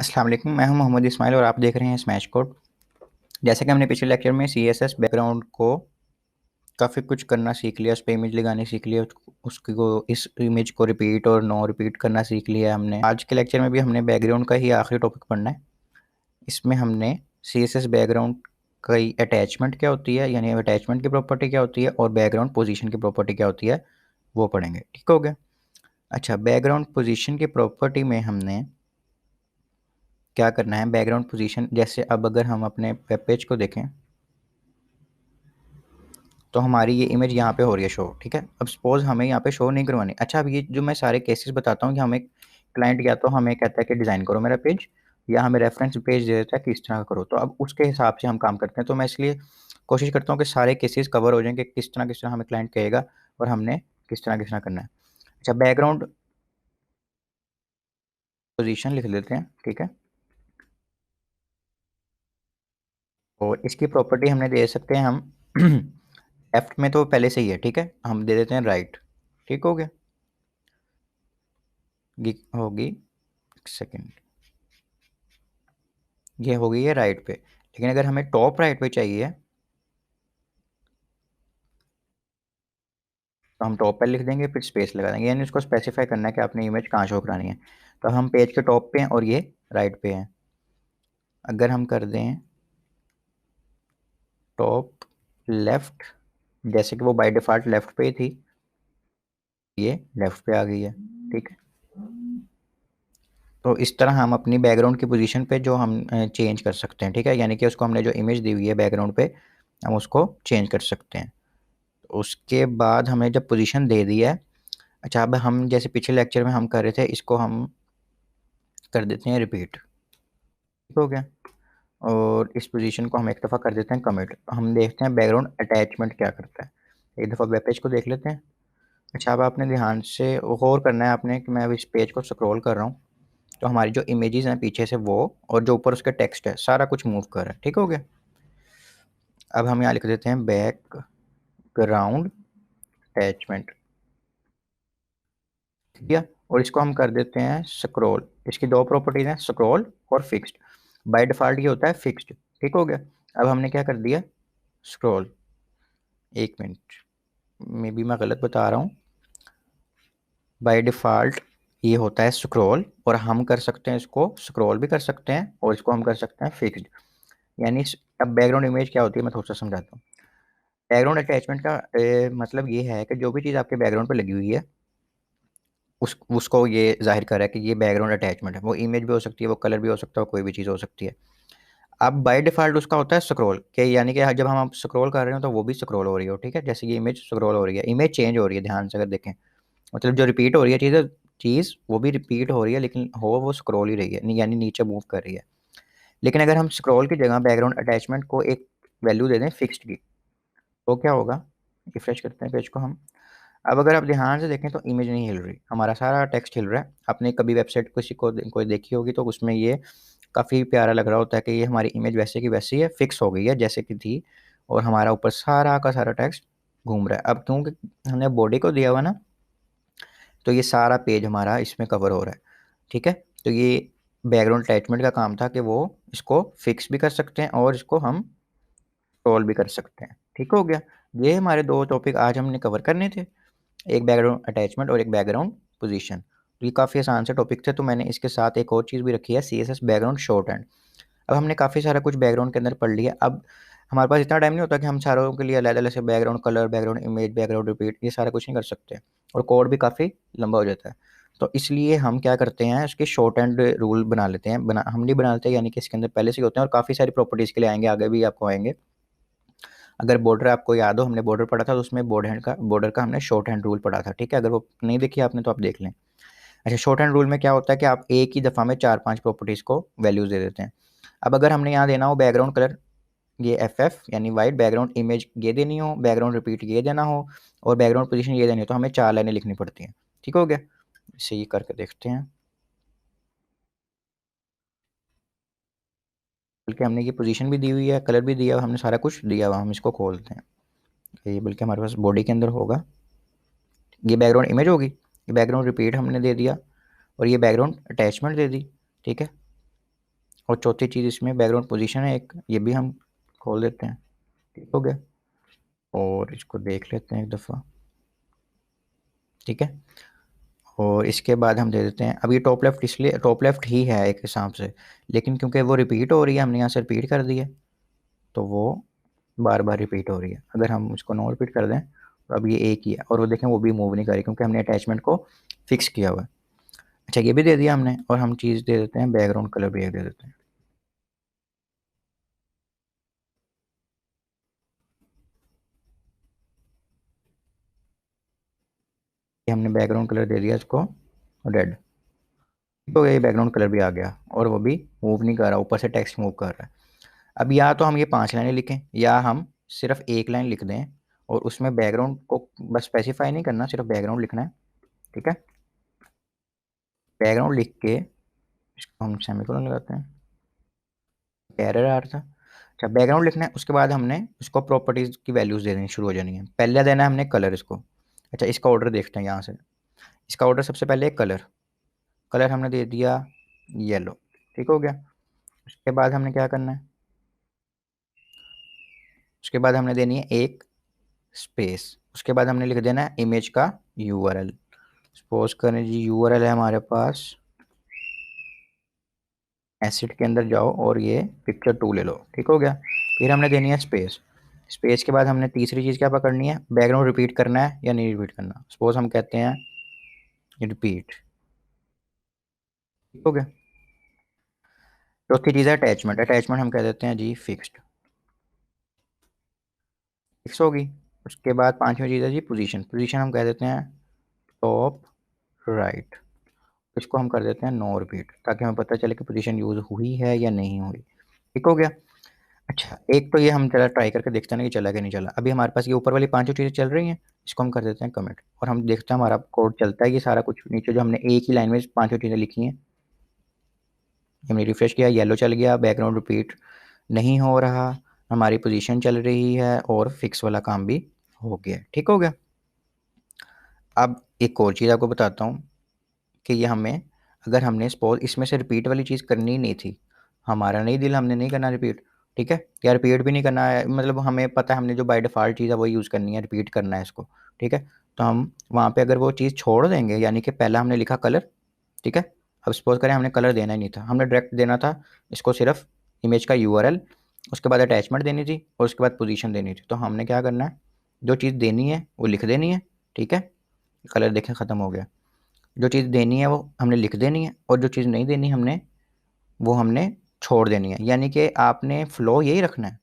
अस्सलाम वालेकुम, मैं हूं मोहम्मद इस्माइल और आप देख रहे हैं स्मैश कोड। जैसे कि हमने पिछले लेक्चर में सीएसएस बैकग्राउंड को काफ़ी कुछ करना सीख लिया, उस पे इमेज लगानी सीख लिया, उसको इस इमेज को रिपीट और नो रिपीट करना सीख लिया हमने। आज के लेक्चर में भी हमने बैकग्राउंड का ही आखिरी टॉपिक पढ़ना है। इसमें हमने सीएसएस बैकग्राउंड की अटैचमेंट क्या होती है, यानी अटैचमेंट की प्रॉपर्टी क्या होती है और बैकग्राउंड पोजीशन की प्रॉपर्टी क्या होती है वो पढ़ेंगे। ठीक हो गया। अच्छा, बैकग्राउंड पोजीशन की प्रॉपर्टी में हमने क्या करना है, बैकग्राउंड पोजीशन जैसे अब अगर हम अपने वेब पेज को देखें तो हमारी ये इमेज यहाँ पे हो रही है शो। ठीक है, अब सपोज हमें यहाँ पे शो नहीं करवानी। अच्छा, अब ये जो मैं सारे केसेस बताता हूँ कि हमें क्लाइंट या तो हमें कहता है कि डिज़ाइन करो मेरा पेज, या हमें रेफरेंस पेज दे देता है कि इस तरह का करो, तो अब उसके हिसाब से हम काम करते हैं। तो मैं इसलिए कोशिश करता हूँ कि सारे केसेस कवर हो जाएँ कि किस तरह हमें क्लाइंट कहेगा और हमने किस तरह करना है। अच्छा, बैकग्राउंड पोजीशन लिख लेते हैं। ठीक है, और इसकी प्रॉपर्टी हमने दे सकते हैं हम लेफ्ट में तो पहले से ही है। ठीक है, हम दे देते हैं राइट। ठीक हो गया, ये होगी, एक सेकेंड, ये हो गई है राइट पे। लेकिन अगर हमें टॉप राइट पे चाहिए तो हम टॉप पे लिख देंगे, फिर स्पेस लगा देंगे, यानी उसको स्पेसिफाई करना है कि आपने इमेज कहाँ शो करानी है। तो हम पेज के टॉप पे हैं और ये राइट पे हैं। अगर हम कर दें टॉप लेफ्ट, जैसे कि वो बाय डिफ़ॉल्ट लेफ्ट पे थी, ये लेफ्ट पे आ गई है। ठीक है, तो इस तरह हम अपनी बैकग्राउंड की पोजीशन पे जो हम चेंज कर सकते हैं। ठीक है, यानी कि उसको हमने जो इमेज दी हुई है बैकग्राउंड पे, हम उसको चेंज कर सकते हैं। उसके बाद हमें जब पोजीशन दे दी है, अच्छा अब हम जैसे पिछले लेक्चर में हम कर रहे थे, इसको हम कर देते हैं रिपीट। ठीक हो गया, और इस पोजीशन को हम एक दफ़ा कर देते हैं कमिट। हम देखते हैं बैकग्राउंड अटैचमेंट क्या करता है। एक दफ़ा वेब पेज को देख लेते हैं। अच्छा, अब आपने ध्यान से गौर करना है आपने कि मैं अब इस पेज को स्क्रॉल कर रहा हूँ, तो हमारी जो इमेजेस हैं पीछे से वो, और जो ऊपर उसके टेक्स्ट है, सारा कुछ मूव कर रहा है। ठीक हो गया, अब हम यहाँ लिख देते हैं बैकग्राउंड अटैचमेंट। ठीक है, और इसको हम कर देते हैं स्क्रॉल। इसकी दो प्रॉपर्टीज हैं, स्क्रॉल और फिक्स्ड। बाय डिफ़ॉल्ट ये होता है फिक्स्ड। ठीक हो गया, अब हमने क्या कर दिया, स्क्रॉल। एक मिनट, मे बी मैं गलत बता रहा हूँ। बाय डिफ़ॉल्ट ये होता है स्क्रॉल, और हम कर सकते हैं इसको स्क्रॉल भी कर सकते हैं और इसको हम कर सकते हैं फिक्स्ड। यानी अब बैकग्राउंड इमेज क्या होती है मैं थोड़ा सा समझाता हूँ। बैकग्राउंड अटैचमेंट का मतलब ये है कि जो भी चीज़ आपके बैकग्राउंड पर लगी हुई है उसको ये जाहिर कर रहा है कि ये बैकग्राउंड अटैचमेंट है। वो इमेज भी हो सकती है, वो कलर भी हो सकता है, कोई भी चीज़ हो सकती है। अब बाय डिफ़ॉल्ट उसका होता है स्क्रॉल, कि यानी कि जब हम स्क्रॉल कर रहे हो तो वो भी स्क्रॉल हो रही हो। ठीक है, जैसे ये इमेज स्क्रॉल हो रही है, इमेज चेंज हो रही है, ध्यान से अगर देखें, मतलब जो रिपीट हो रही है चीज़ वो भी रिपीट हो रही है, लेकिन हो वो स्क्रॉल ही रही है, यानी नीचे मूव कर रही है। लेकिन अगर हम स्क्रॉल की जगह बैकग्राउंड अटैचमेंट को एक वैल्यू दे दें फिक्स्ड की, तो क्या होगा, रिफ्रेश करते हैं पेज को हम। अब अगर आप ध्यान से देखें तो इमेज नहीं हिल रही, हमारा सारा टेक्स्ट हिल रहा है। आपने कभी वेबसाइट किसी को कोई देखी होगी तो उसमें ये काफ़ी प्यारा लग रहा होता है कि ये हमारी इमेज वैसे की वैसी है, फिक्स हो गई है जैसे कि थी, और हमारा ऊपर सारा का सारा टेक्स्ट घूम रहा है। अब क्योंकि हमने बॉडी को दिया हुआ ना, तो ये सारा पेज हमारा इसमें कवर हो रहा है। ठीक है, तो ये बैकग्राउंड अटैचमेंट का काम था कि वो इसको फिक्स भी कर सकते हैं और इसको हम सॉल्व भी कर सकते हैं। ठीक हो गया, ये हमारे दो टॉपिक आज हमने कवर करने थे, एक बैकग्राउंड अटैचमेंट और एक बैकग्राउंड पोजीशन। तो ये काफ़ी आसान से टॉपिक थे, तो मैंने इसके साथ एक और चीज़ भी रखी है, सीएसएस बैकग्राउंड शॉर्ट हैंड। अब हमने काफ़ी सारा कुछ बैकग्राउंड के अंदर पढ़ लिया। अब हमारे पास इतना टाइम नहीं होता कि हम सारों के लिए अलग अलग से background colour, background image, background repeat, ये सारा कुछ नहीं कर सकते, और कोड भी काफ़ी लंबा हो जाता है। तो इसलिए हम क्या करते हैं, उसके शॉर्ट हैंड रूल बना लेते हैं। हम नहीं बनाते, यानी कि इसके अंदर पहले से ही होते हैं, और काफ़ी सारी प्रॉपर्टीज़ के लिए आएंगे, आगे भी आपको आएंगे। अगर बॉर्डर आपको याद हो, हमने बॉर्डर पढ़ा था, तो उसमें बॉर्डर का हमने शॉर्ट हैंड रूल पढ़ा था। ठीक है, अगर वो नहीं देखी आपने तो आप देख लें। अच्छा, शॉर्ट हैंड रूल में क्या होता है कि आप एक ही दफ़ा में 4-5 प्रॉपर्टीज़ को वैल्यूज़ दे देते हैं। अब अगर हमने यहाँ देना हो बैकग्राउंड कलर, ये एफ यानी वाइट, बैकग्राउंड इमेज ये देनी हो, बैकग्राउंड रिपीट ये देना हो, और बैकग्राउंड पोजीशन ये देनी हो, तो हमें 4 लाइनें लिखनी पड़ती हैं। ठीक हो गया, इसे ये करके देखते हैं। बल्कि हमने ये पोजीशन भी दी हुई है, कलर भी दिया हुआ, हमने सारा कुछ दिया हुआ। हम इसको खोलते हैं, ये बल्कि हमारे पास बॉडी के अंदर होगा। ये बैकग्राउंड इमेज होगी, ये बैकग्राउंड रिपीट हमने दे दिया, और ये बैकग्राउंड अटैचमेंट दे दी। ठीक है, और चौथी चीज़ इसमें बैकग्राउंड पोजीशन है एक, ये भी हम खोल देते हैं। ठीक हो गया, और इसको देख लेते हैं एक दफ़ा। ठीक है, और इसके बाद हम दे देते हैं, अब ये टॉप लेफ्ट इसलिए टॉप लेफ्ट ही है एक हिसाब से, लेकिन क्योंकि वो रिपीट हो रही है, हमने यहाँ से रिपीट कर दी है, तो वो बार बार रिपीट हो रही है। अगर हम उसको नो रिपीट कर दें तो अब ये एक ही है, और वो देखें वो भी मूव नहीं कर रही क्योंकि हमने अटैचमेंट को फिक्स किया हुआ है। अच्छा, ये भी दे दिया हमने, और हम चीज़ दे देते हैं बैकग्राउंड कलर भी एक दे देते हैं। ये हमने बैकग्राउंड कलर दे दिया इसको रेड। तो ये बैकग्राउंड कलर भी आ गया, और वो भी मूव नहीं कर रहा, ऊपर से टेक्स्ट मूव कर रहा है। अब या तो हम ये 5 लाइनें लिखें, या हम सिर्फ एक लाइन लिख दें और उसमें बैकग्राउंड को बस स्पेसिफाई नहीं करना, सिर्फ बैकग्राउंड लिखना है। ठीक है, बैकग्राउंड लिख के इसको हम सेमीकोलन लगाते हैं। एरर आ रहा था। अच्छा, बैकग्राउंड लिखना है, उसके बाद हमने उसको प्रॉपर्टीज की वैल्यूज देनी शुरू हो जानी है। पहले देना है हमने कलर इसको। अच्छा, इसका ऑर्डर देखते हैं यहाँ से। इसका ऑर्डर सबसे पहले कलर, कलर हमने दे दिया येलो। ठीक हो गया, उसके बाद हमने क्या करना है, उसके बाद हमने देनी है एक स्पेस, उसके बाद हमने लिख देना है इमेज का यूआरएल। सपोज करें जी यूआरएल है हमारे पास, एसिड के अंदर जाओ और ये पिक्चर 2 ले लो। ठीक हो गया, फिर हमने देनी है स्पेस। स्पेस के बाद हमने तीसरी चीज़ क्या पकड़नी है, बैकग्राउंड रिपीट करना है या नहीं रिपीट करना। सपोज हम कहते हैं रिपीट। ठीक हो गया, चौथी चीज़ है अटैचमेंट। अटैचमेंट हम कह देते हैं जी फिक्स्ड। फिक्स होगी। उसके बाद पांचवी चीज़ है जी पोजीशन। पोजीशन हम कह देते हैं टॉप राइट। इसको हम कर देते हैं नो रिपीट, ताकि हमें पता चले कि पोजीशन यूज हुई है या नहीं हुई। ठीक हो गया। अच्छा, एक तो ये हम चला ट्राई करके देखते हैं ना कि चला कि नहीं चला। अभी हमारे पास ये ऊपर वाली पांचों चीज़ें चल रही हैं, इसको हम कर देते हैं कमेंट, और हम देखते हैं हमारा कोड चलता है कि सारा कुछ नीचे जो हमने एक ही लाइन में पांचों चीज़ें लिखी हैं। हमने रिफ्रेश किया, येलो चल गया, बैकग्राउंड रिपीट नहीं हो रहा, हमारी पोजीशन चल रही है, और फिक्स वाला काम भी हो गया। ठीक हो गया। अब एक और चीज़ आपको बताता हूँ कि ये हमें, अगर हमने सपोज इसमें से रिपीट वाली चीज़ करनी ही नहीं थी, हमारा नहीं दिल, हमने नहीं करना रिपीट। ठीक है, या रिपीट भी नहीं करना है, मतलब हमें पता है हमने जो बाय डिफ़ॉल्ट चीज़ है वो यूज़ करनी है, रिपीट करना है इसको। ठीक है, तो हम वहाँ पे अगर वो चीज़ छोड़ देंगे, यानी कि पहला हमने लिखा कलर। ठीक है, अब सपोज करें हमने कलर देना ही नहीं था, हमने डायरेक्ट देना था इसको सिर्फ इमेज का यूआरएल, उसके बाद अटैचमेंट देनी थी, और उसके बाद पोजीशन देनी थी। तो हमने क्या करना है, जो चीज़ देनी है वो लिख देनी है। ठीक है, कलर देखें ख़त्म हो गया। जो चीज़ देनी है वो हमने लिख देनी है, और जो चीज़ नहीं देनी हमने, वो हमने छोड़ देनी है। यानी कि आपने फ्लो यही रखना है,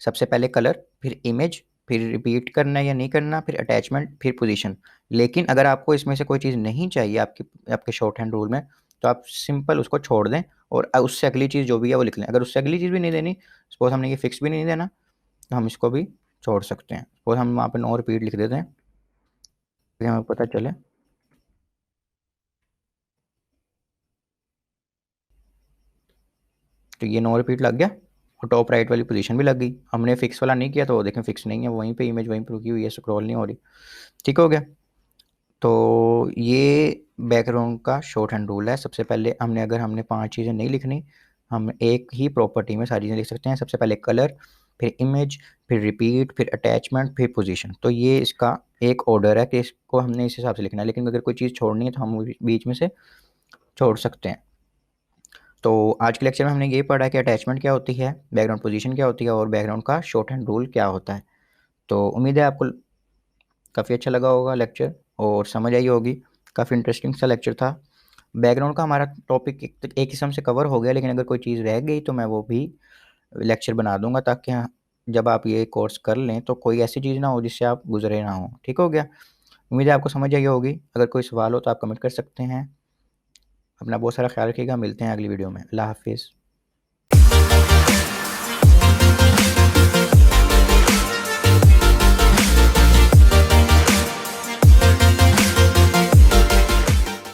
सबसे पहले कलर, फिर इमेज, फिर रिपीट करना है या नहीं करना, फिर अटैचमेंट, फिर पोजीशन। लेकिन अगर आपको इसमें से कोई चीज़ नहीं चाहिए आपकी आपके शॉर्ट हैंड रूल में, तो आप सिंपल उसको छोड़ दें, और उससे अगली चीज़ जो भी है वो लिख लें। अगर उससे अगली चीज़ भी नहीं देनी, सपोज हमने ये फिक्स भी नहीं देना, तो हम इसको भी छोड़ सकते हैं। सपोज हम वहाँ पे नो रिपीट लिख देते हैं, ताकि हमें पता चले। तो ये नो रिपीट लग गया, और टॉप राइट वाली पोजीशन भी लग गई। हमने फिक्स वाला नहीं किया, तो देखें फिक्स नहीं है, वहीं पे इमेज वहीं पे रुकी हुई है, स्क्रॉल नहीं हो रही। ठीक हो गया। तो ये बैकग्राउंड का शॉर्ट हैंड रूल है। सबसे पहले हमने, अगर हमने 5 चीज़ें नहीं लिखनी, हम एक ही प्रॉपर्टी में सारी चीज़ें लिख सकते हैं। सबसे पहले कलर, फिर इमेज, फिर रिपीट, फिर अटैचमेंट, फिर पोजीशन। तो ये इसका एक ऑर्डर है कि इसको हमने इस हिसाब से लिखना है, लेकिन अगर कोई चीज़ छोड़नी है तो हम बीच में से छोड़ सकते हैं। तो आज के लेक्चर में हमने ये पढ़ा कि अटैचमेंट क्या होती है, बैकग्राउंड पोजीशन क्या होती है, और बैकग्राउंड का शॉर्ट हैंड रूल क्या होता है। तो उम्मीद है आपको काफ़ी अच्छा लगा होगा लेक्चर, और समझ आई होगी। काफ़ी इंटरेस्टिंग सा लेक्चर था। बैकग्राउंड का हमारा टॉपिक एक किस्म से कवर हो गया, लेकिन अगर कोई चीज़ रह गई तो मैं वो भी लेक्चर बना दूंगा, ताकि जब आप ये कोर्स कर लें तो कोई ऐसी चीज़ ना हो जिससे आप गुजरे ना हो। ठीक हो गया, उम्मीद है आपको समझ आई होगी। अगर कोई सवाल हो तो आप कमेंट कर सकते हैं। अपना बहुत सारा ख्याल रखिएगा, मिलते हैं अगली वीडियो में। अल्लाह हाफिज़।